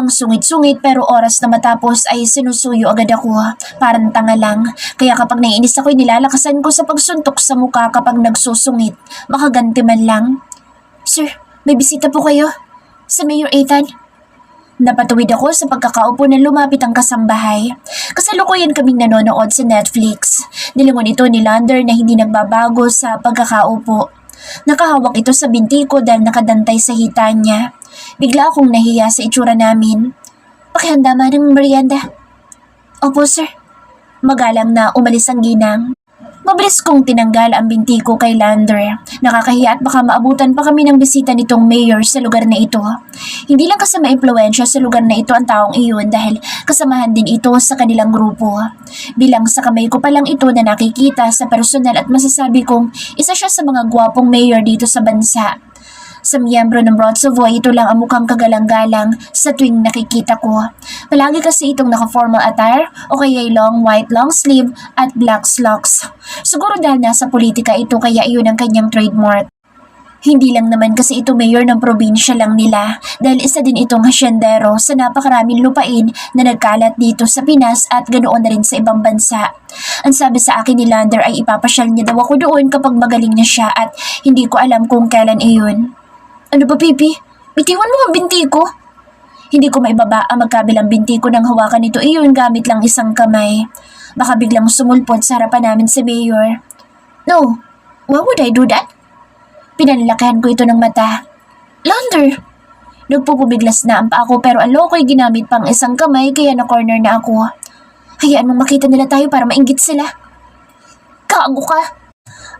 Ang sungit-sungit pero oras na matapos ay sinusuyo agad ako. Parang tanga lang. Kaya kapag naiinis ako, nilalakasan ko sa pagsuntok sa mukha kapag nagsusungit. Makaganti man lang. Sir, may bisita po kayo. Sa Mayor Ethan. Napatuwid ako sa pagkakaupo na lumapit ang kasambahay. Kasalukuyan kaming nanonood sa Netflix. Nilingon ito ni Lander na hindi nagbabago sa pagkakaupo. Nakahawak ito sa binti ko dahil nakadantay sa hita niya. Bigla akong nahiya sa itsura namin. Pakihanda man ng merienda. Opo, sir. Magalang na umalis ang ginang. Mabilis kong tinanggal ang binti ko kay Lander. Nakakahiya at baka maabutan pa kami ng bisita nitong mayor sa lugar na ito. Hindi lang kasama impluensya sa lugar na ito ang taong iyon dahil kasamahan din ito sa kanilang grupo. Bilang sa kamay ko pa lang ito na nakikita sa personal at masasabi kong isa siya sa mga gwapong mayor dito sa bansa. Sa miyembro ng Broad Savoy, ito lang ang mukhang kagalang-galang sa tuwing nakikita ko. Palagi kasi itong naka-formal attire o kaya long white long sleeve at black slacks. Siguro dahil nasa politika ito kaya iyon ang kanyang trademark. Hindi lang naman kasi ito mayor ng probinsya lang nila dahil isa din itong hasyendero sa napakaraming lupain na nagkalat dito sa Pinas at ganoon na rin sa ibang bansa. Ang sabi sa akin ni Lander ay ipapasyal niya daw ako doon kapag magaling na siya at hindi ko alam kung kailan iyon. Ano ba, Pipi? Bitiwan mo ang binti ko. Hindi ko maibaba ang magkabilang binti ko nang hawakan nito iyon gamit lang isang kamay. Baka biglang sumulpot sa harapan namin si Mayor. No, why would I do that? Pinanlakihan ko ito ng mata. Lander! Nagpupubiglas na ang paa ko pero ang loko ay ginamit pang isang kamay kaya na-corner na ako. Hayaan mong makita nila tayo para mainggit sila. Kago ka!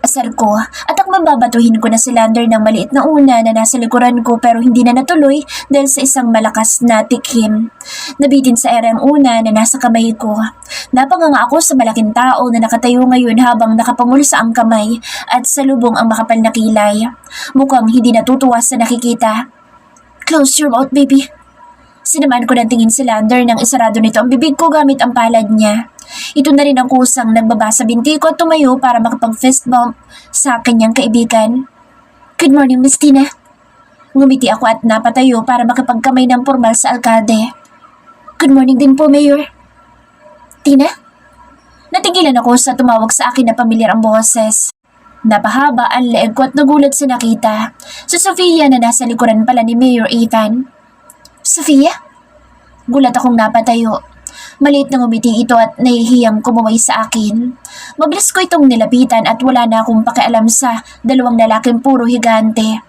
Asar ko at ang mababatuhin ko na si Lander ng maliit na una na nasa likuran ko pero hindi na natuloy dahil sa isang malakas na tikim. Nabitin sa ere ang una na nasa kamay ko. Napanganga ako sa malaking tao na nakatayo ngayon habang nakapamulsa ang kamay at salubong ang makapal na kilay. Mukhang hindi natutuwa sa nakikita. Close your mouth, baby. Sinamaan ko ng tingin si Lander nang isarado nito ang bibig ko gamit ang palad niya. Ito na rin ang kusang nagbaba sa binti ko at tumayo para makapag-fist bump sa kanyang kaibigan. Good morning, Miss Tina. Ngumiti ako at napatayo para makapagkamay ng formal sa alkalde. Good morning din po, Mayor. Tina? Natigilan ako sa tumawag sa akin na pamilyar ang boses. Napahaba ang leeg ko at nagulat sa nakita. Si Sofia na nasa likuran pala ni Mayor Ethan. Sofia? Gulat akong napatayo. Maliit na ngumiti ito at nahihiyang kumaway sa akin. Mabilis ko itong nilapitan at wala na akong pakialam sa dalawang lalaking puro higante.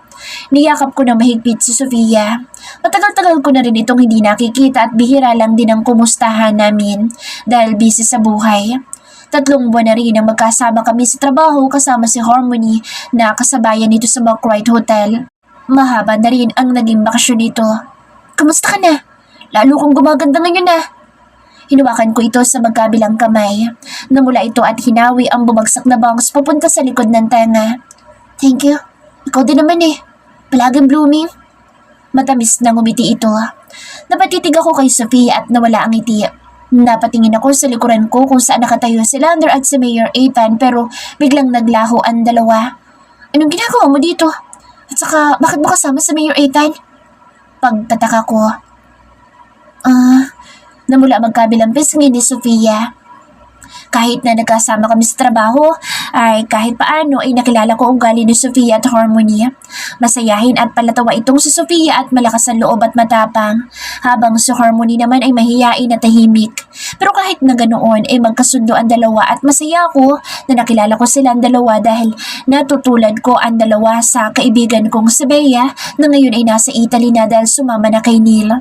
Niyakap ko na mahigpit si Sofia. Matagal-tagal ko na rin itong hindi nakikita at bihira lang din ang kumustahan namin dahil busy sa buhay. 3 buwan na rin ang magkasama kami sa trabaho kasama si Harmony na kasabayan nito sa McWright Hotel. Mahaba na rin ang naging bakasyon nito. Kamusta ka na? Lalo kong gumaganda ngayon na. Hinawakan ko ito sa magkabilang kamay. Namula ito at hinawi ang bumagsak na bangs papunta sa likod ng tenga. Thank you. Ikaw din naman eh. Palaging blooming. Matamis na ngumiti ito. Napatitig ako kay Sophie at nawala ang ngiti. Napatingin ako sa likuran ko kung saan nakatayo si Lander at si Mayor Ethan pero biglang naglaho ang dalawa. Anong ginagawa mo dito? At saka bakit mo kasama si Mayor Ethan? Pagtataka ko. Namula magkabilang pisngi ni Sofia. Kahit na nagkasama kami sa trabaho, ay kahit paano ay nakilala ko ang ugali ni Sofia at Harmony. Masayahin at palatawa itong si Sofia at malakas ang loob at matapang, habang si Harmony naman ay mahiyain at tahimik. Pero kahit na ganoon ay magkasundo ang dalawa at masaya ako na nakilala ko silang dalawa dahil natutulad ko ang dalawa sa kaibigan kong si Bea na ngayon ay nasa Italy na dahil sumama na kay Neil.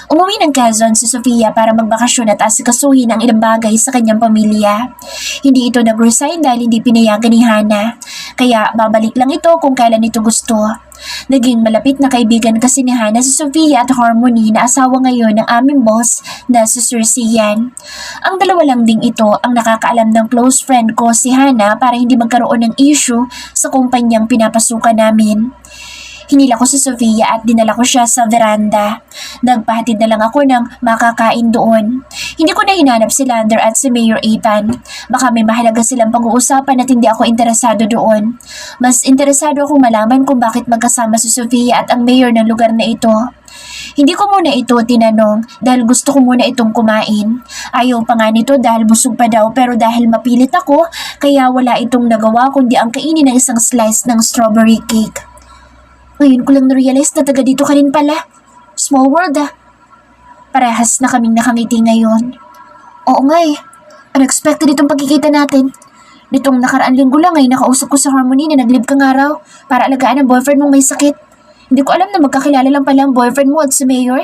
Umuwi ng Quezon si Sofia para magbakasyon at asikasuhin ang ilang bagay sa kanyang pamilya. Hindi ito nag-resign dahil hindi pinayagan ni Hana, kaya babalik lang ito kung kailan ito gusto. Naging malapit na kaibigan kasi ni Hana si Sofia at Harmony na asawa ngayon ng aming boss na si Sir Sian. Ang dalawa lang ding ito ang nakakaalam ng close friend ko si Hana para hindi magkaroon ng issue sa kumpanyang pinapasukan namin. Hinila ko si Sofia at dinala ko siya sa veranda. Nagpahatid na lang ako ng makakain doon. Hindi ko na hinanap si Lander at si Mayor Ethan. Baka may mahalaga silang pag-uusapan at hindi ako interesado doon. Mas interesado akong malaman kung bakit magkasama si Sofia at ang mayor ng lugar na ito. Hindi ko muna ito tinanong dahil gusto ko muna itong kumain. Ayaw pa nga nito dahil busog pa daw pero dahil mapilit ako kaya wala itong nagawa kundi ang kainin ng isang slice ng strawberry cake. Ngayon ko lang na-realize na taga dito ka rin pala. Small world ah. Parehas na kaming nakangiti ngayon. Oo nga eh. Unexpected itong pagkikita natin. Nitong nakaraan linggo lang ay nakausap ko sa Harmony na nag-leave kang araw para alagaan ang boyfriend mong may sakit. Hindi ko alam na magkakilala lang pala ang boyfriend mo at si Mayor.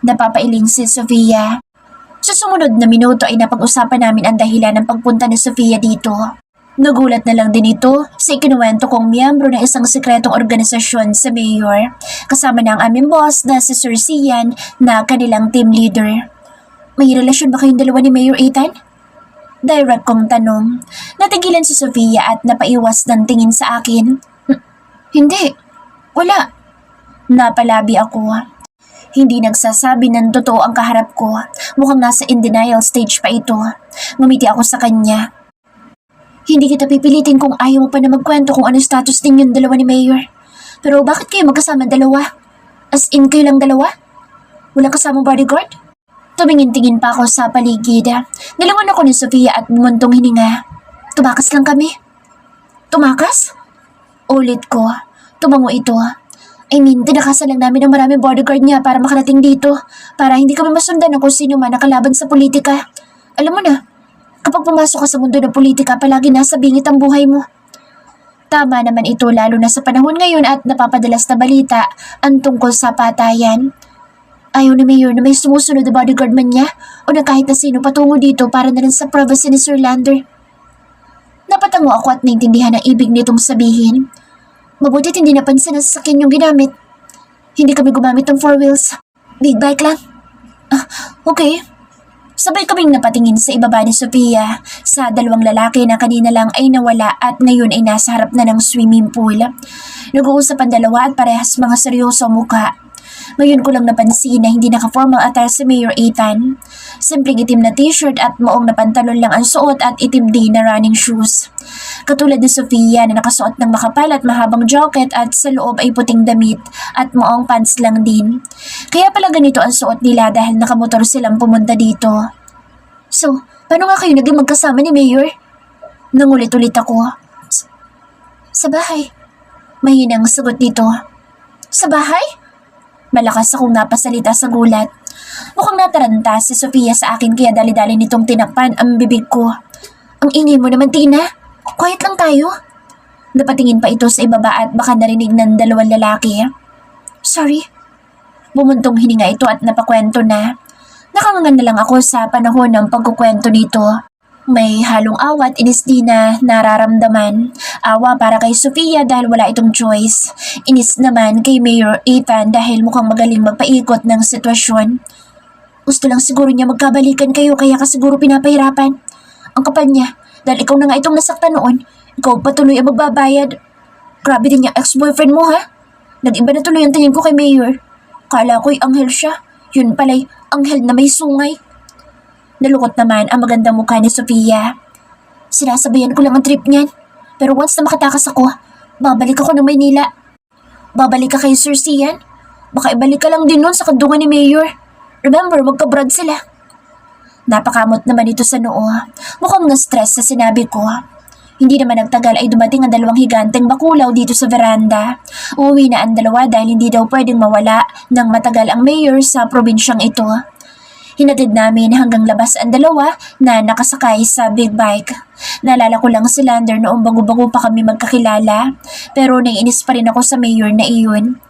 Napapailing si Sofia. Sa sumunod na minuto ay napag-usapan namin ang dahilan ng pagpunta ni Sofia dito. Nagulat na lang din ito sa ikinuwento kong miyembro ng isang sekretong organisasyon sa Mayor, kasama na ang aming boss na si Sir Sian na kanilang team leader. May relasyon ba kayong dalawa ni Mayor Ethan? Direct kong tanong. Natigilan si Sofia at napaiwas ng tingin sa akin. Hindi, wala. Napalabi ako. Hindi nagsasabi ng totoo ang kaharap ko. Mukhang nasa in denial stage pa ito. Ngumiti ako sa kanya. Hindi kita pipilitin kung ayaw mo pa na magkwento kung ano status din yung dalawa ni Mayor. Pero bakit kayo magkasama dalawa? As in kayo lang dalawa? Walang kasamang bodyguard? Tumingin-tingin pa ako sa paligid. Nilangon ako ni Sofia at bumuntong hininga. Tumakas lang kami. Tumakas? Ulit ko. Tumango ito. I mean, tinakasan lang namin ang maraming bodyguard niya para makarating dito. Para hindi kami masundan ng kung sino man nakalaban sa politika. Alam mo na, kapag pumasok ka sa mundo ng politika, palagi nasa bingit ang buhay mo. Tama naman ito lalo na sa panahon ngayon at napapadalas na balita ang tungkol sa patayan. Ayaw ni Mayor na may sumusunod na bodyguard man niya o na kahit na sino patungo dito para na rin sa privacy ni Sir Lander. Napatango ako at naintindihan ang ibig nitong sabihin. Mabutit hindi napansin na sasakyan yung ginamit. Hindi kami gumamit ng 4 wheels. Big bike lang. Okay. Sabay kaming napatingin sa ibaba ni Sofia sa dalawang lalaki na kanina lang ay nawala at ngayon ay nasa harap na ng swimming pool. Nag-uusap ang dalawa at parehas mga seryoso ang mukha. Ngayon ko lang napansin na hindi naka-formal attire si Mayor Ethan. Simpleng itim na t-shirt at maong na pantalon lang ang suot at itim din na running shoes. Katulad ni Sofia na nakasuot ng makapal at mahabang jacket at sa loob ay puting damit at maong pants lang din. Kaya pala ganito ang suot nila dahil nakamotor silang pumunta dito. So, paano nga kayo naging magkasama ni Mayor? Nangulit-ulit ako. Sa bahay. Mahinang sagot dito. Sa bahay? Malakas akong napasalita sa gulat. Mukhang nataranta si Sofia sa akin kaya dali-dali nitong tinakpan ang bibig ko. Ang ingay mo naman, Tina. Quiet lang tayo. Napatingin pa ito sa ibaba at baka narinig ng dalawang lalaki. Sorry. Bumuntong hininga ito at napakwento na. Nakangangan na lang ako sa panahon ng pagkukwento nito. May halong awa at inis din na nararamdaman. Awa para kay Sofia dahil wala itong choice. Inis naman kay Mayor Ethan dahil mukhang magaling magpaikot ng sitwasyon. Gusto lang siguro niya magkabalikan kayo kaya ka siguro pinapahirapan. Ang kapal niya dahil ikaw na nga itong nasaktan noon. Ikaw patuloy ang magbabayad. Grabe din yung ex-boyfriend mo ha. Nag-iba na tuloy ang tingin ko kay Mayor. Kala ko'y anghel siya. Yun pala'y anghel na may sungay. Nalukot naman ang magandang mukha ni Sofia. Sinasabayan ko lang ang trip niyan. Pero once na makatakas ako, babalik ako ng Maynila. Babalik ka kay Sir Sian? Baka ibalik ka lang din nun sa kandungan ni Mayor. Remember, magka-brad sila. Napakamot naman ito sa noo. Mukhang na-stress sa sinabi ko. Hindi naman nagtagal ay dumating ang dalawang higanteng bakulaw dito sa veranda. Uuwi na ang dalawa dahil hindi daw pwedeng mawala ng matagal ang mayor sa probinsyang ito. Hinatid namin hanggang labas ang dalawa na nakasakay sa big bike. Naalala ko lang si Lander noong bago-bago pa kami magkakilala, pero naiinis pa rin ako sa mayor na iyon.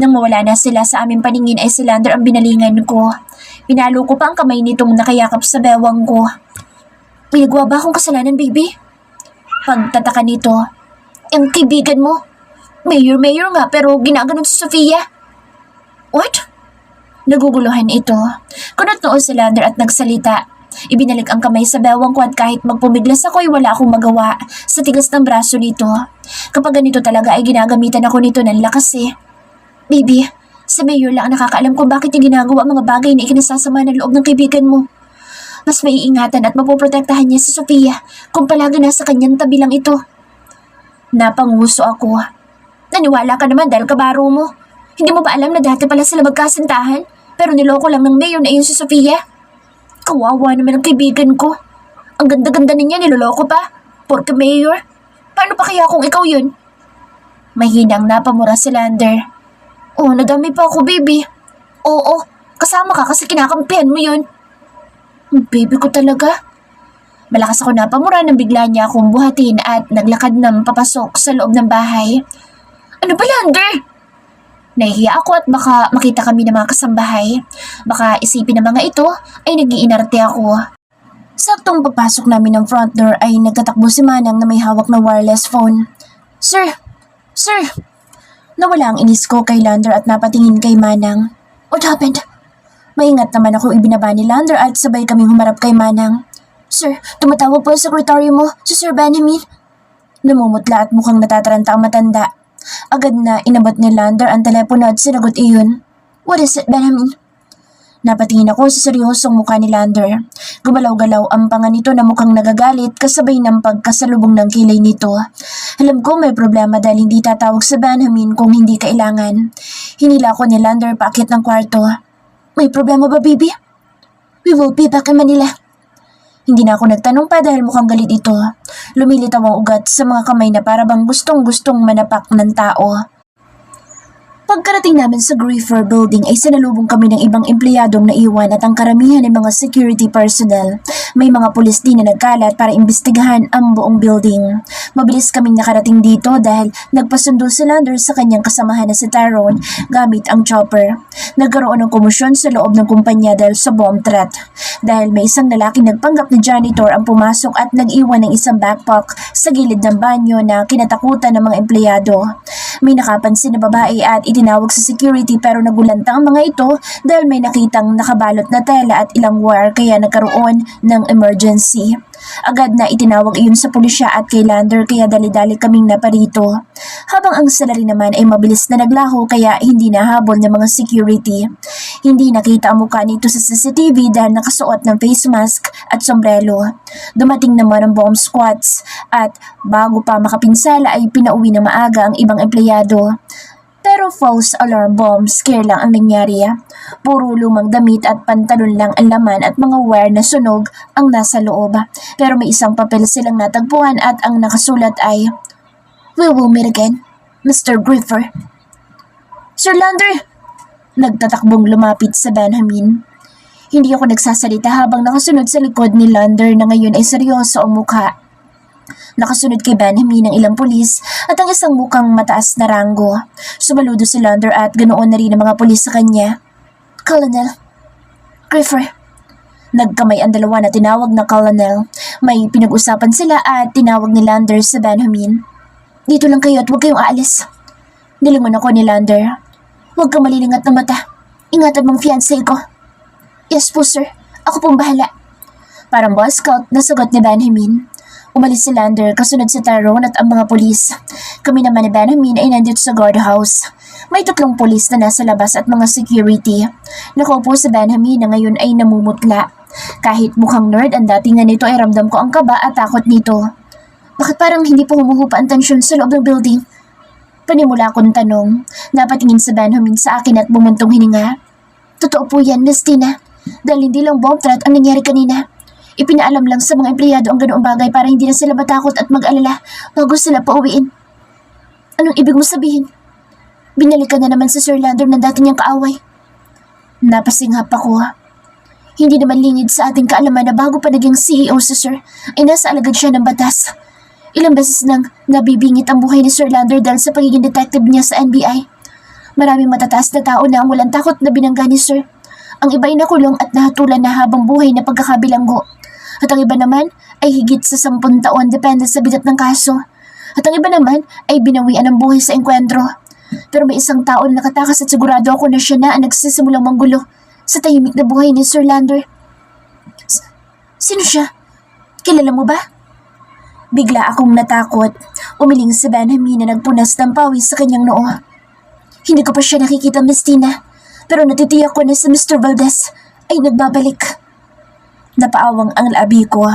Nang mawala na sila sa aming paningin ay si Lander ang binalingan ko. Pinalo ko pa ang kamay nitong nakayakap sa bewang ko. May nagawa ba akong kasalanan, baby? Pagtataka nito, ang kaibigan mo, mayor nga pero ginaganon si Sofia. What? Naguguluhan ito. Kunot noo si Lander at nagsalita. Ibinalik ang kamay sa bewang ko at kahit magpumiglas ako ay wala akong magawa sa tigas ng braso nito. Kapag ganito talaga ay ginagamitan ako nito ng lakas eh. Baby, si Mayor lang ang nakakaalam kung bakit niya ginagawa ang mga bagay na ikinasasama ng loob ng kaibigan mo. Mas maiingatan at mapoprotektahan niya si Sofia kung palagi nasa kanyang tabi lang ito. Napanguso ako. Naniwala ka naman dahil kabaro mo. Hindi mo ba alam na dati pala sila magkasintahan? Pero niloko lang ng Mayor na iyon si Sofia. Kawawa naman ang kaibigan ko. Ang ganda-ganda niya, niloloko pa. Porke Mayor. Paano pa kaya kung ikaw yun? Mahinang napamura si Lander. Oh, nadami pa ako, baby. Oo, kasama ka kasi kinakampihan mo yun. Baby ko talaga. Malakas ako napamura nang bigla niya akong buhatin at naglakad ng papasok sa loob ng bahay. Ano ba, Lander? Nahihiya ako at baka makita kami ng mga kasambahay. Baka isipin ng mga ito ay nag-iinarte ako. Saktong pagpasok namin ng front door ay nagtatakbo si Manang na may hawak na wireless phone. Sir! Sir! Nawala ang inis ko kay Lander at napatingin kay Manang. What happened? Maingat naman ako ibinaba ni Lander at sabay kaming humarap kay Manang. Sir, tumatawag po ang sekretaryo mo, si Sir Benjamin. Namumutla at mukhang natataranta ang matanda. Agad na inabot ni Lander ang telepono at sinagot iyon. What is it, Benjamin? Napatingin ako sa seryosong mukha ni Lander. Gumalaw-galaw ang panga nito na mukhang nagagalit kasabay ng pagkasalubong ng kilay nito. Alam ko may problema dahil hindi tatawag sa Benjamin kung hindi kailangan. Hinila ko ni Lander paakyat ng kwarto. May problema ba, baby? We will be back in Manila. Hindi na ako nagtanong pa dahil mukhang galit ito. Lumilitaw ang ugat sa mga kamay na para bang gustong-gustong manapak ng tao. Pagkarating namin sa Griefer Building ay sinalubong kami ng ibang empleyadong naiwan at ang karamihan ng mga security personnel. May mga pulis din na nagkalat para imbestigahan ang buong building. Mabilis kaming nakarating dito dahil nagpasundo si Lander sa kanyang kasamahan na si Tyrone gamit ang chopper. Nagkaroon ng komosyon sa loob ng kumpanya dahil sa bomb threat. Dahil may isang lalaking nagpanggap na janitor ang pumasok at nag-iwan ng isang backpack sa gilid ng banyo na kinatakutan ng mga empleyado. May nakapansin na babae at itinawag sa security pero nagulantang ang mga ito dahil may nakitang nakabalot na tela at ilang wire kaya nagkaroon ng emergency. Agad na itinawag iyon sa pulisya at kay Lander kaya dali-dali kaming naparito. Habang ang salary naman ay mabilis na naglaho kaya hindi nahabol ng mga security. Hindi nakita ang mukha nito sa CCTV dahil nakasuot ng face mask at sombrero. Dumating naman ang bomb squads at bago pa makapinsala ay pinauwi ng maaga ang ibang empleyado. Pero false alarm bomb scare lang ang nangyari. Puro lumang damit at pantalon lang ang laman at mga wire na sunog ang nasa loob. Pero may isang papel silang natagpuan at ang nakasulat ay, We will meet again, Mr. Griefer. Sir Lander! Nagtatakbong lumapit sa Benjamin. Hindi ako nagsasalita habang nakasunod sa likod ni Lander na ngayon ay seryoso ang mukha. Nakasunod kay Benjamin ang ilang pulis at ang isang mukhang mataas na ranggo. Sumaludo si Lander at ganoon na rin ang mga pulis sa kanya. Colonel. Griefer. Nagkamay ang dalawa na tinawag na Colonel. May pinag-usapan sila at tinawag ni Lander sa Benjamin. Dito lang kayo at huwag kayong aalis. Nilingon ako ni Lander. Huwag kang malilingat na mata. Ingatan mong fiancé ko. Yes po sir. Ako pong bahala. Parang boy scout na sagot ni Benjamin. Umalis si Lander kasunod si Tyrone at ang mga pulis. Kami naman ni Benjamin ay nandito sa guardhouse. May 3 pulis na nasa labas at mga security. Nakaupo si Benjamin na ngayon ay namumutla. Kahit mukhang nerd ang datingan nito ay ramdam ko ang kaba at takot nito. Bakit parang hindi po humuhupa ang tensyon sa loob ng building? Panimula akong tanong. Napatingin si Benjamin sa akin at bumuntong hininga. Totoo po yan, Miss Tina. Dahil hindi lang bomb threat ang nangyari kanina. Ipinaalam lang sa mga empleyado ang ganoong bagay para hindi na sila matakot at mag-alala bago sila pauwiin. Anong ibig mo sabihin? Binalikan na naman si Sir Lander ng dati niyang kaaway. Napasinghap ako. Hindi naman lingid sa ating kaalaman na bago pa naging CEO si Sir ay nasa alagad siya ng batas. Ilang beses nang nabibingit ang buhay ni Sir Lander dahil sa pagiging detective niya sa NBI. Maraming matataas na tao na ang walang takot na binangga ni Sir. Ang iba ay nakulong at nahatulan na habang buhay na pagkakabilanggo. At ang iba naman ay higit sa 10 taon depende sa bigat ng kaso. At ang iba naman ay binawian ng buhay sa engkwentro. Pero may isang tao na nakatakas at sigurado ako na siya na ang nagsisimulang manggulo sa tahimik na buhay ni Sir Lander. Sino siya? Kilala mo ba? Bigla akong natakot. Umiling si Benjamin na nagpunas ng pawis sa kanyang noo. Hindi ko pa siya nakikita, Miss Tina. Pero natitiyak ko na si Mr. Valdez ay nagbabalik. Napaawang ang labi ko.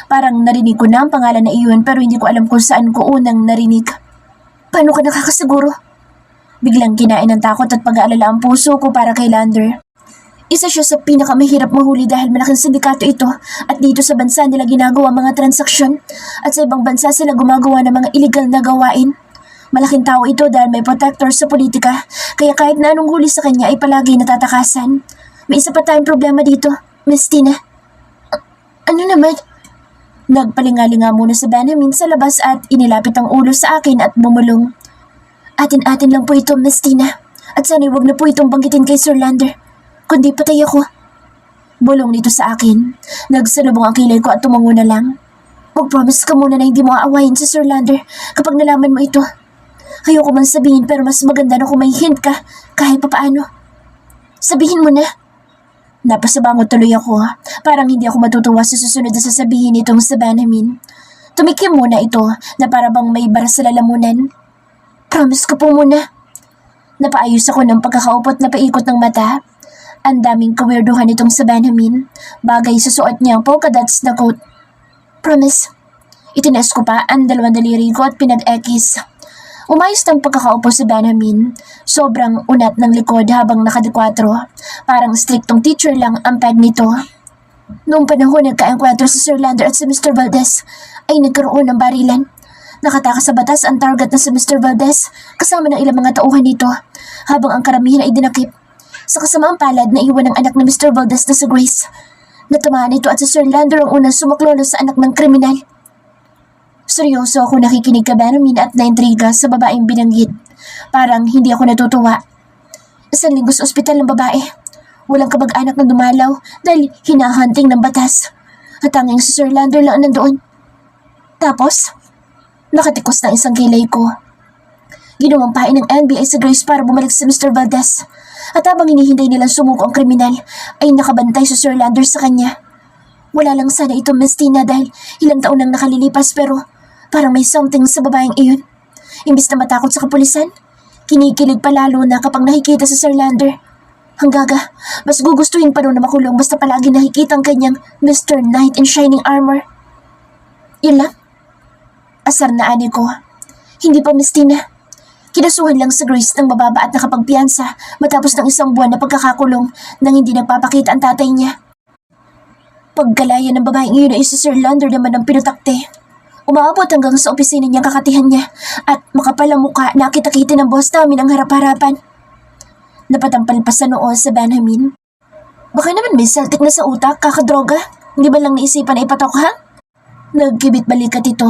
Parang narinig ko na ang pangalan na iyon pero hindi ko alam kung saan ko unang narinig. Paano ka nakakasiguro? Biglang kinain ng takot at pag-aalala ang puso ko para kay Lander. Isa siya sa pinakamahirap mahuli dahil malaking sindikato ito at dito sa bansa nila ginagawa mga transaksyon at sa ibang bansa sila gumagawa ng mga illegal na gawain. Malaking tao ito dahil may protector sa politika kaya kahit na anong huli sa kanya ay palagi natatakasan. May isa pa tayong problema dito, Miss Tina. Ano naman? Nagpalingalinga muna si Benjamin sa labas at inilapit ang ulo sa akin at bumulong. Atin-atin lang po ito, Miss Tina. At sana'y wag na po itong banggitin kay Sir Lander. Kundi patay ako. Bulong nito sa akin. Nagsalubong ang kilay ko at tumango na lang. Mag-promise ka muna na hindi mo aawayin si Sir Lander kapag nalaman mo ito. Ayoko man sabihin pero mas maganda na kung may hint ka kahit papaano. Sabihin mo na. Napasabangot tuloy ako. Parang hindi ako matutuwa sa susunod na sasabihin nitong sa Benjamin. Tumikim muna ito na para bang may bara sa lalamunan. Promise ka po muna. Napaayos ako ng pagkakaupot na paikot ng mata. Ang daming kawirduhan nitong sa Benjamin. Bagay sa suot niyang polka dots na coat. Promise. Itines ko pa ang dalawang daliri ko at pinag-ekis. Umayos ng pagkakaupo si Benjamin. Sobrang unat ng likod habang nakadikwatro. Parang striktong teacher lang ang peg nito. Noong panahon nagkaengkwentro si Sir Lander at si Mr. Valdez ay nagkaroon ng barilan. Nakatakas sa batas ang target na si Mr. Valdez kasama ng ilang mga tauhan nito habang ang karamihan ay dinakip. Sa kasamaang palad na iwan ng anak ni Mr. Valdez na si Grace. Natamaan ito at si Sir Lander ang unang sumaklolo sa anak ng kriminal. Seryoso ako nakikinig ka Benjamin at naintriga sa babaeng binanggit. Parang hindi ako natutuwa. Isang linggo sa ospital ng babae. Walang kabag-anak na dumalaw dahil hinahunting ng batas. At tanging si Sir Lander lang nandoon. Tapos, nakatikos na isang kilay ko. Ginumampain ng NBI si Grace para bumalik si Mr. Valdez. At habang hinihintay nilang sumuko ang kriminal, ay nakabantay si Sir Lander sa kanya. Wala lang sana ito, Miss Tina, dahil ilang taon nang nakalilipas pero parang may something sa babaeng iyon. Imbis na matakot sa kapulisan, kinikilig pa lalo na kapag nakikita si Sir Lander. Ang gaga, mas gugustuhin pa rin na makulong basta palagi nakikita ang kanyang Mr. Knight in Shining Armor. Yun lang. Asar na ani ko. Hindi pa, Miss Tina. Kinasuhan lang sa Grace ng mababa at nakapagpiyansa matapos ng isang buwan na pagkakakulong nang hindi nagpapakita ang tatay niya. Paggalaya ng babaeng iyon ay si Sir Lander naman ang pinutakte. Umaabot hanggang sa opisina niyang kakatihan niya at makapal ang mukha na kita-kita ng boss namin ang harap-harapan. Napatampal pa sa noo sa Benjamin. Baka naman may Celtic na sa utak, kakadroga. Hindi ba lang naisipan na ipatok ha? Nagkibit balikat ito.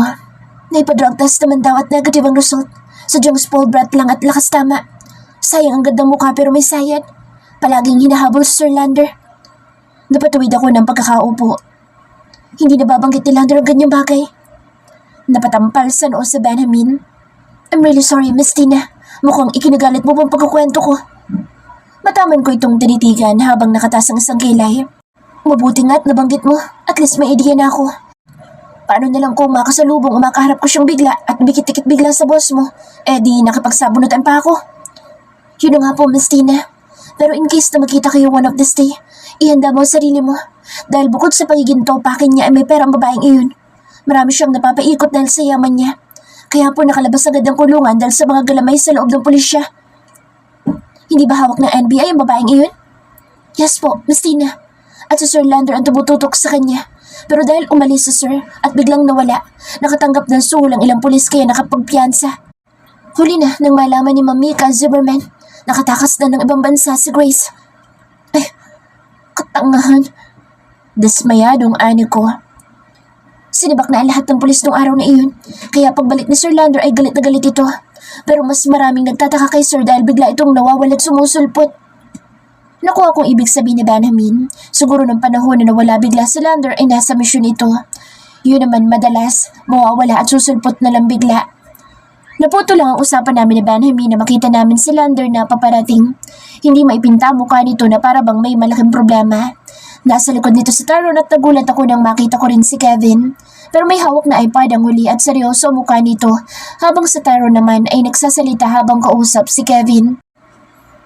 Naipa-drug test naman daw at negative ang result. Sadyang spoiled brat lang at lakas tama. Sayang ang gandang mukha pero may sayad. Palaging hinahabol si Sir Lander. Napatuwid ako ng pagkakaupo. Hindi nababanggit ni Lander ang ganyang bagay. Napatampal sa noo sa Benjamin. I'm really sorry, Miss Tina. Mukhang ikinagalit mo pang pagkukwento ko. Mataman ko itong tinitigan habang nakataas ang isang kilay. Mabuti nga't nabanggit mo. At least may idea na ako. Paano na lang kung makasalubong o makaharap ko siyang bigla at bikit-tikit bigla sa boss mo? Eh di nakapagsabunutan pa ako. Yun na nga po, Miss Tina. Pero in case na magkita kayo one of this day, ihanda mo ang sarili mo. Dahil bukod sa pagiging topakin niya ay may pera ang babaeng iyon. Marami siyang napapaikot dahil sa yaman niya. Kaya po nakalabas agad ang kulungan dahil sa mga galamay sa loob ng pulisya. Hindi ba hawak ng NBI ang babaeng iyon? Yes po, Miss Tina. At si Sir Lander ang tumututok sa kanya. Pero dahil umalis si Sir at biglang nawala, nakatanggap ng suhol ang ilang pulis kaya nakapagpiyansa. Huli na nang malaman ni Ma'am Mika Zimmerman, nakatakas na ng ibang bansa si Grace. Ay, katangahan. Dismayadong ani ko. Sinibak na ang lahat ng pulis nung araw na iyon, kaya pagbalik ni Sir Lander ay galit na galit ito. Pero mas maraming nagtataka kay Sir dahil bigla itong nawawala at sumusulpot. Nakuha kong ibig sabihin ni Benjamin. Siguro ng panahon na nawala bigla si Lander ay nasa misyon ito. Yun naman madalas, mawawala at susulpot na lang bigla. Naputo lang ang usapan namin ni Benjamin na makita namin si Lander na paparating. Hindi maipinta mukha nito na para bang may malaking problema. Nasa likod nito si Tyrone at nagulat ako nang makita ko rin si Kevin. Pero may hawak na iPad ang huli at seryoso ang mukha nito, habang si Tyrone naman ay nagsasalita habang kausap si Kevin.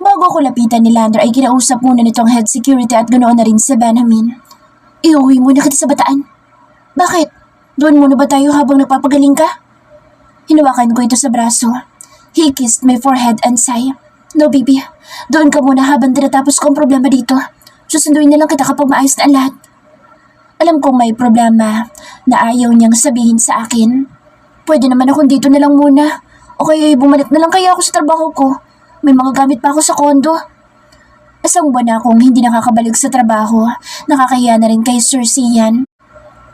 Bago ako lapitan ni Lander ay kinausap muna nitong head security at ganoon na rin si Benjamin. Iuwi muna kita sa Bataan. Bakit? Doon muna ba tayo habang nagpapagaling ka? Hinawakan ko ito sa braso. He kissed my forehead and sighed. No baby, doon ka muna habang tinatapos ko ang problema dito. Susunduin na lang kita kapag maayos na ang lahat. Alam kong may problema na ayaw niyang sabihin sa akin. Pwede naman akong dito na lang muna. O kaya bumalik na lang kaya ako sa trabaho ko. May mga gamit pa ako sa kondo. Isang buwan na akong hindi nakakabalik sa trabaho. Nakakahiya na rin kay Sir Sian.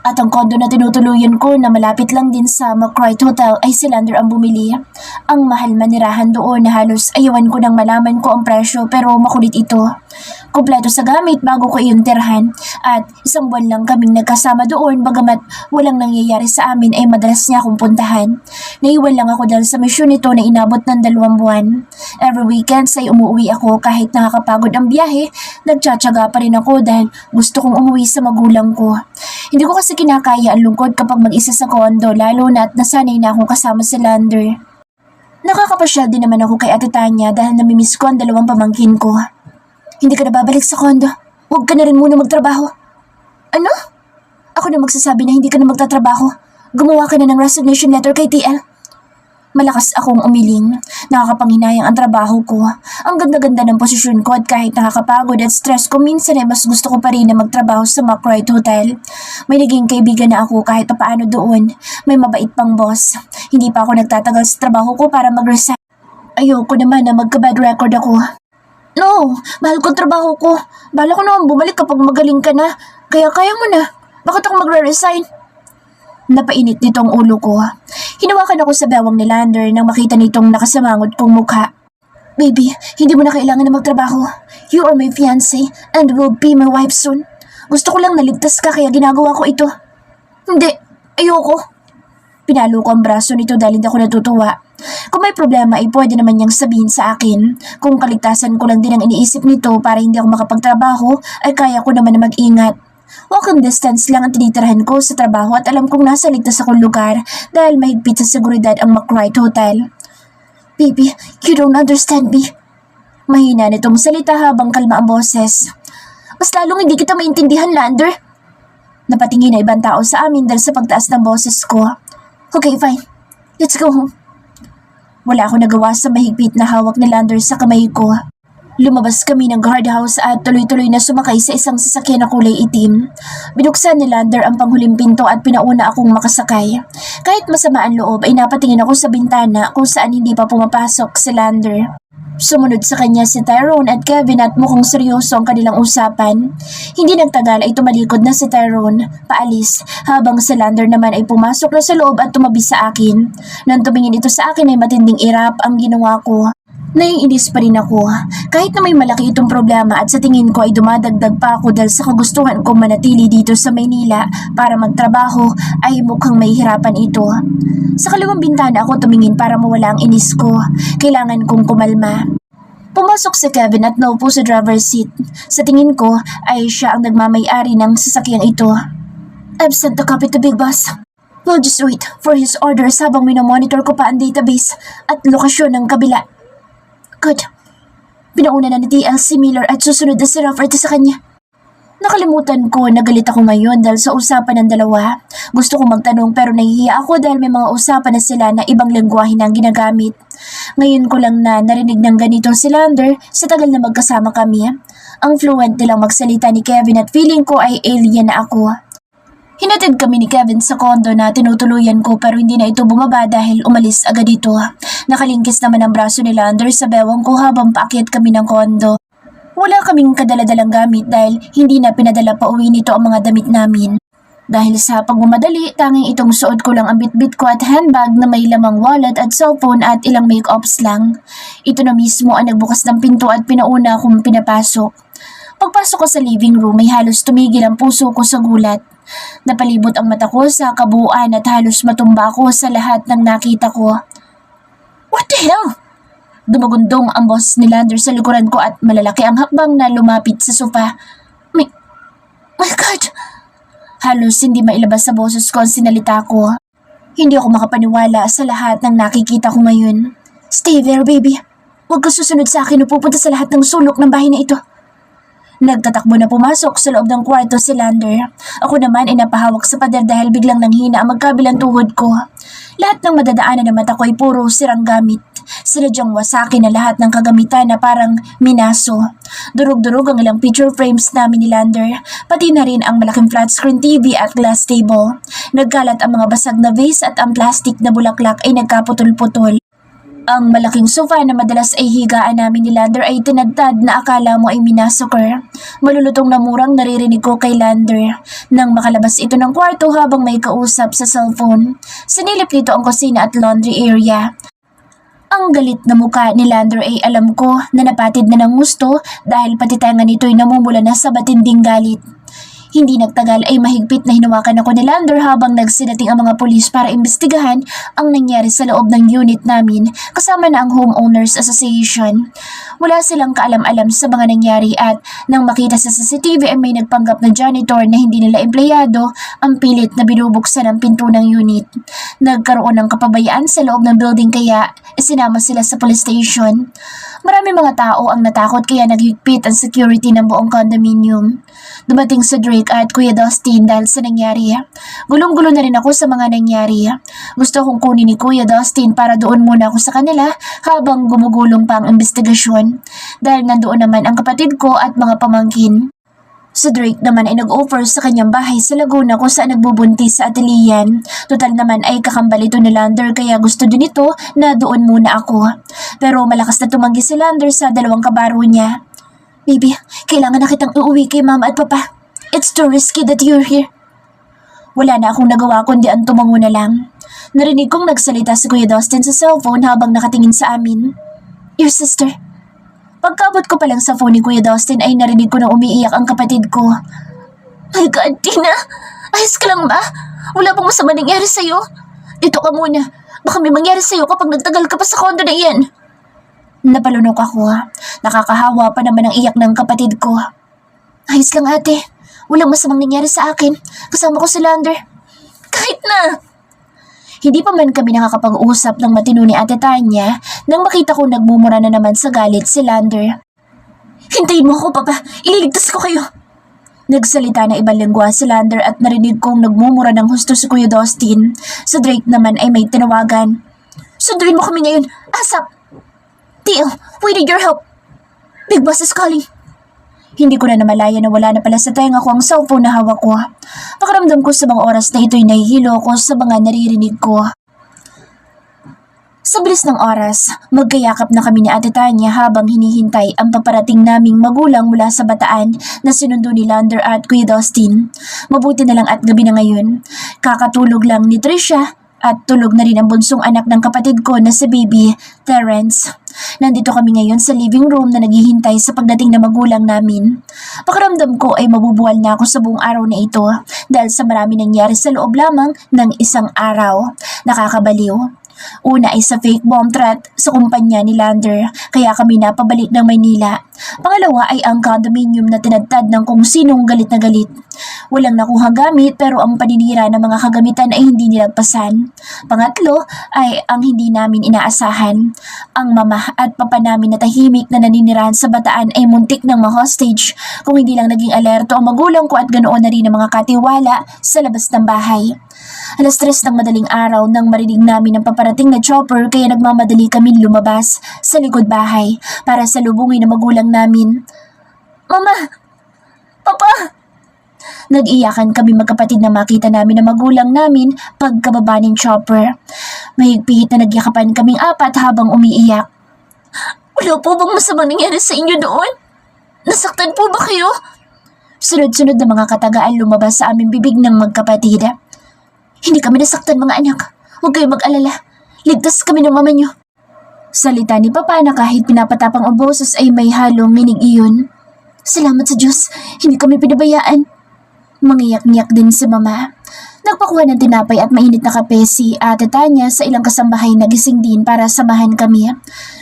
At ang kondo na tinutuluyan ko na malapit lang din sa McCright Hotel ay si Lander ang bumili. Ang mahal manirahan doon na halos ayawan ko nang malaman ko ang presyo pero makulit ito. Kompleto sa gamit bago ko iyon tirhan at isang buwan lang kaming nagkasama doon bagamat walang nangyayari sa amin ay madalas niya akong puntahan. Naiwan lang ako dahil sa misyon nito na inabot ng 2 buwan. Every weekends ay umuwi ako kahit nakakapagod ang biyahe, nagtsatsaga pa rin ako dahil gusto kong umuwi sa magulang ko. Hindi ko kasi kinakaya ang lungkod kapag mag-isa sa kondo lalo na at nasanay na akong kasama si Lander. Nakakapasyal din naman ako kay Ate Tanya dahil namimiss ko ang 2 pamangkin ko. Hindi ka na babalik sa kondo. Huwag ka na rin muna magtrabaho. Ano? Ako na magsasabi na hindi ka na magtatrabaho. Gumawa ka na ng resignation letter kay TL. Malakas akong umiling. Nakakapanghinayang ang trabaho ko. Ang ganda-ganda ng posisyon ko at kahit nakakapagod at stress ko, minsan ay mas gusto ko pa rin na magtrabaho sa McCright Hotel. May naging kaibigan na ako kahit paano doon. May mabait pang boss. Hindi pa ako nagtatagal sa trabaho ko para mag-resign. Ayoko naman na magka-bad record ako. No, mahal ko ang trabaho ko. Bala ko naman bumalik kapag magaling ka na. Kaya mo na. Bakit ako magre-resign? Napainit nito ang ulo ko. Hinawakan ako sa bewang ni Lander nang makita nitong nakasamangot kong mukha. Baby, hindi mo na kailangan na magtrabaho. You are my fiancé and will be my wife soon. Gusto ko lang naligtas ka kaya ginagawa ko ito. Hindi, ayoko. Pinalo ko ang braso nito dahil hindi ako natutuwa. Kung may problema ay pwede naman niyang sabihin sa akin. Kung kaligtasan ko lang din ang iniisip nito para hindi ako makapagtrabaho ay kaya ko naman na mag-ingat. Walking distance lang ang tinitirahan ko sa trabaho at alam kong nasa ligtas akong lugar dahil mahigpit sa seguridad ang McCright Hotel. Baby, you don't understand me. Mahina nitong salita habang kalma ang boses. Mas lalong hindi kita maintindihan, Lander. Napatingin na ibang tao sa amin dahil sa pagtaas ng boses ko. Okay, fine. Let's go home. Wala akong nagawa sa mahigpit na hawak ni Lander sa kamay ko. Lumabas kami ng guardhouse at tuloy-tuloy na sumakay sa isang sasakyan na kulay itim. Binuksan ni Lander ang panghuling pinto at pinauna akong makasakay. Kahit masama ang loob ay napatingin ako sa bintana kung saan hindi pa pumapasok si Lander. Sumunod sa kanya si Tyrone at Kevin at mukhang seryoso ang kanilang usapan. Hindi nagtagal ay tumalikod na si Tyrone, paalis, habang si Lander naman ay pumasok na sa loob at tumabi sa akin. Nang tumingin ito sa akin ay matinding irap ang ginawa ko. Naiinis pa rin ako. Kahit na may malaki itong problema at sa tingin ko ay dumadagdag pa ako dahil sa kagustuhan kong manatili dito sa Maynila para magtrabaho ay mukhang may hirapan ito. Sa kaliwang bintana ako tumingin para mawala ang inis ko. Kailangan kong kumalma. Pumasok si Kevin at naupo sa driver's seat. Sa tingin ko ay siya ang nagmamay-ari ng sasakyang ito. I've sent a copy to Big Boss. We'll just wait for his orders habang minomonitor ko pa ang database at lokasyon ng kabila. Good. Pinauna na ni TLC Miller at susunod na si Rafferty sa kanya. Nakalimutan ko na galit ako ngayon dahil sa usapan ng dalawa. Gusto kong magtanong pero nahihiya ako dahil may mga usapan na sila na ibang lengguwahe na ang ginagamit. Ngayon ko lang na narinig ng ganito si Lander sa tagal na magkasama kami. Ang fluent nilang magsalita ni Kevin at feeling ko ay alien na ako. Hinatid kami ni Kevin sa kondo na tinutuluyan ko pero hindi na ito bumaba dahil umalis agad ito. Nakalingkis naman ang braso ni Lander sa bewang ko habang paakyat kami ng kondo. Wala kaming kadaladalang gamit dahil hindi na pinadala pa uwi nito ang mga damit namin. Dahil sa pagmamadali, tanging itong suot ko lang ang bitbit ko at handbag na may lamang wallet at cellphone at ilang make-ups lang. Ito na mismo ang nagbukas ng pinto at pinauna akong pinapasok. Pagpasok ko sa living room ay halos tumigil ang puso ko sa gulat. Napalibot ang mata ko sa kabuuan at halos matumba ako sa lahat ng nakita ko. What the hell? Dumagundong ang boss ni Lander sa likuran ko at malalaki ang hakbang na lumapit sa sofa. My God! Halos hindi mailabas sa boses ko ang sinalita ko. Hindi ako makapaniwala sa lahat ng nakikita ko ngayon. Stay there, baby. Huwag ka susunod sa akin o pupunta sa lahat ng sulok ng bahay na ito. Nagtatakbo na pumasok sa loob ng kwarto si Lander. Ako naman ay napahawak sa pader dahil biglang nanghina ang magkabilang tuhod ko. Lahat ng madadaanan ng mata ko ay puro sirang gamit. Sinadyang wasakin na lahat ng kagamitan na parang minaso. Durog-durog ang ilang picture frames namin ni Lander, pati na rin ang malaking flat screen TV at glass table. Nagkalat ang mga basag na vase at ang plastic na bulaklak ay nagkaputol-putol. Ang malaking sofa na madalas ay higaan namin ni Lander ay tinadtad na akala mo ay minasokar. Malulutong na murang naririnig ko kay Lander nang makalabas ito ng kwarto habang may kausap sa cellphone. Sinilip nito ang kusina at laundry area. Ang galit na muka ni Lander ay alam ko na napatid na ng gusto dahil pati tenga nito ay namumula na sa matinding galit. Hindi nagtagal ay mahigpit na hinawakan ako ni Lander habang nagsidating ang mga pulis para imbestigahan ang nangyari sa loob ng unit namin kasama na ang Homeowners Association. Wala silang kaalam-alam sa mga nangyari at nang makita sa CCTV ay may nagpanggap na janitor na hindi nila empleyado ang pilit na binubuksan ang pinto ng unit. Nagkaroon ng kapabayaan sa loob ng building kaya isinama sila sa police station. Marami mga tao ang natakot kaya naghigpit ang security ng buong condominium. Dumating si Drake at Kuya Dustin dahil sa nangyari. Gulong-gulo na rin ako sa mga nangyari. Gusto kong kunin ni Kuya Dustin para doon muna ako sa kanila habang gumugulong pa ang investigasyon. Dahil nandoon naman ang kapatid ko at mga pamangkin. Si Drake naman ay nag-offer sa kanyang bahay sa Laguna kung saan nagbubuntis sa atelian. Total naman ay kakambal ito ni Lander kaya gusto din ito na doon muna ako. Pero malakas na tumanggi si Lander sa dalawang kabaro niya. Baby, kailangan na kitang uuwi kay mama at papa. It's too risky that you're here. Wala na akong nagawa kundi ang tumango na lang. Narinig kong nagsalita si Kuya Dustin sa cellphone habang nakatingin sa amin. Your sister. Pagkabot ko pa lang sa phone ni Kuya Dustin ay narinig ko na umiiyak ang kapatid ko. My God, Tina! Ayos ka lang ba? Wala bang masama nangyari sa'yo? Dito ka muna. Baka may mangyari sa'yo kapag nagtagal ka pa sa kondo na iyan. Napalunok ako. Nakakahawa pa naman ang iyak ng kapatid ko. Ayos lang ate. Walang masamang nangyari sa akin. Kasama ko si Lander. Kahit na! Hindi pa man kami nakakapag-usap ng matino ni Ate Tanya nang makita ko nagmumura na naman sa galit si Lander. Hintayin mo ako, Papa. Ililigtas ko kayo. Nagsalita na ibang lengguwa si Lander at narinig kong nagmumura ng husto si Kuya Dustin. Sa Drake naman ay may tinawagan. Sunduin mo kami ngayon. Asap! Tio, we need your help. Big Boss is calling. Hindi ko na namalaya na wala na pala sa tenga ko ang cellphone na hawak ko. Pakiramdam ko sa mga oras na ito'y nahihilo ko sa mga naririnig ko. Sa bilis ng oras, magkayakap na kami ni Ate Tanya habang hinihintay ang paparating naming magulang mula sa Bataan na sinundo ni Lander at Kuya Dustin. Mabuti na lang at gabi na ngayon. Kakatulog lang ni Trisha at tulog na rin ang bunsong anak ng kapatid ko na si baby, Terrence. Nandito kami ngayon sa living room na naghihintay sa pagdating na magulang namin. Pakiramdam ko ay mabubuwal na ako sa buong araw na ito dahil sa marami nangyari sa loob lamang ng isang araw. Nakakabaliw. Una ay sa fake bomb threat sa kumpanya ni Lander kaya kami napabalik ng Maynila. Pangalawa ay ang condominium na tinadtad ng kung sinong galit na galit. Walang nakuhang gamit pero ang paninira ng mga kagamitan ay hindi nilagpasan. Pangatlo ay ang hindi namin inaasahan. Ang mama at papa namin na tahimik na naninirahan sa Bataan ay muntik ng ma-hostage kung hindi lang naging alerto ang magulang ko at ganoon na rin ang mga katiwala sa labas ng bahay. Alas 3 ng madaling araw nang marinig namin ang paparating na chopper kaya nagmamadali kami lumabas sa likod bahay para salubungin ang magulang namin. Mama! Papa! Nag-iyakan kami magkapatid na makita namin ang magulang namin pagkababa ng chopper. Mahigpit na nagyakapan kaming apat habang umiiyak. Wala po bang masamang nangyari sa inyo doon? Nasaktan po ba kayo? Sunod-sunod na mga katagaan lumabas sa aming bibig ng magkapatid. Hindi kami nasaktan mga anak. Huwag kayong mag-alala. Ligtas kami ng mama niyo. Salita ni Papa na kahit pinapatapang ang boses ay may halong minig iyon. Salamat sa Diyos. Hindi kami pinabayaan. Mangiyak-ngiyak din si Mama. Nagpakuha ng tinapay at mainit na kape si Ate Tanya sa ilang kasambahay na gising din para samahan kami.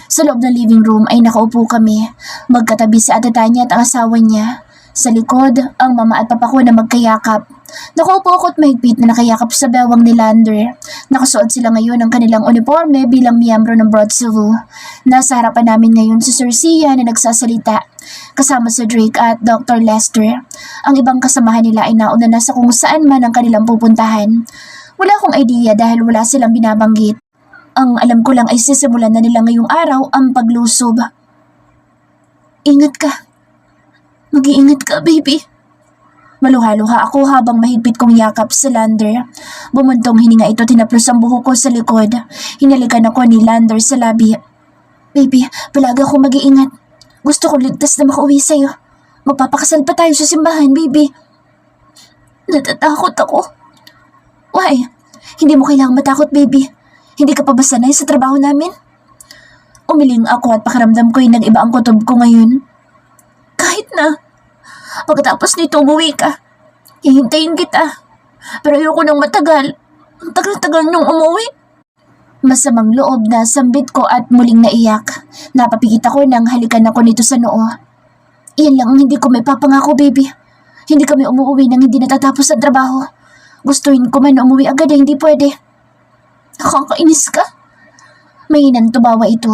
Sa loob ng living room ay nakaupo kami. Magkatabi si Ate Tanya at ang asawa niya. Sa likod, ang mama at papa ko na magkayakap. Nakaupo ako at mahigpit na nakayakap sa bewang ni Lander. Nakasuot sila ngayon ng kanilang uniforme bilang miyembro ng Broad Cebu. Nasa harapan namin ngayon si Sir Sia na nagsasalita, kasama si Drake at Dr. Lester. Ang ibang kasamahan nila ay nauna na sa kung saan man ang kanilang pupuntahan. Wala akong idea dahil wala silang binabanggit. Ang alam ko lang ay sisimulan na nila ngayong araw ang paglusob. Ingat ka. Mag-iingat ka, baby. Maluha-luha ako habang mahigpit kong yakap sa Lander. Bumuntong hininga ito, tinaplos ang buhok ko sa likod. Hinalikan ako ni Lander sa labi. Baby, palagi ako mag-iingat. Gusto ko ligtas na makauwi sa'yo. Magpapakasal pa tayo sa simbahan, baby. Natatakot ako. Why? Hindi mo kailangang matakot, baby. Hindi ka pa ba sanay sa trabaho namin? Umiling ako at pakiramdam ko'y nag-iba ang kutob ko ngayon. Kahit na, pagkatapos nito umuwi ka, hihintayin kita. Pero ayoko nang matagal. Ang tagal-tagal nung umuwi. Masamang loob na sambit ko at muling naiyak. Napapikit ako nang halikan ako nito sa noo. Iyan lang ang hindi ko may papangako, baby. Hindi kami umuwi nang hindi natatapos ang trabaho. Gustuhin ko man na umuwi agad ay hindi pwede. Nakakainis ka. Mainan tumawa ito.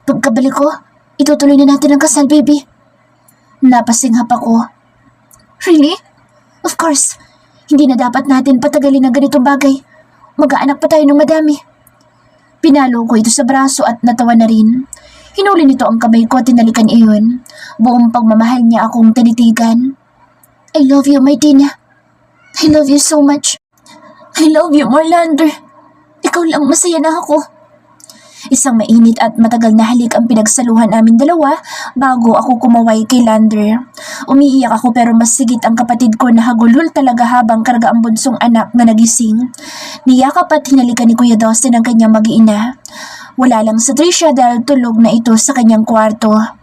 Pagkabalik ko, itutuloy na natin ang kasal, baby. Napasinghap ako. Really? Of course. Hindi na dapat natin patagalin ang ganitong bagay. Mag-aanak pa tayo ng madami. Pinalo ko ito sa braso at natawa na rin. Hinuli nito ang kamay ko at tinalikan iyon. Buong pagmamahal niya akong tinitigan. I love you, my Tina. I love you so much. I love you, Lander. Ikaw lang, masaya na ako. Isang mainit at matagal na halik ang pinagsaluhan namin dalawa bago ako kumaway kay Lander. Umiiyak ako pero mas sigit ang kapatid ko na hagulhol talaga habang karga ang bunsong anak na nagising. Niyakap at hinalikan ni Kuya Dustin ang kanyang mag-iina. Wala lang sa Trisha dahil tulog na ito sa kanyang kwarto.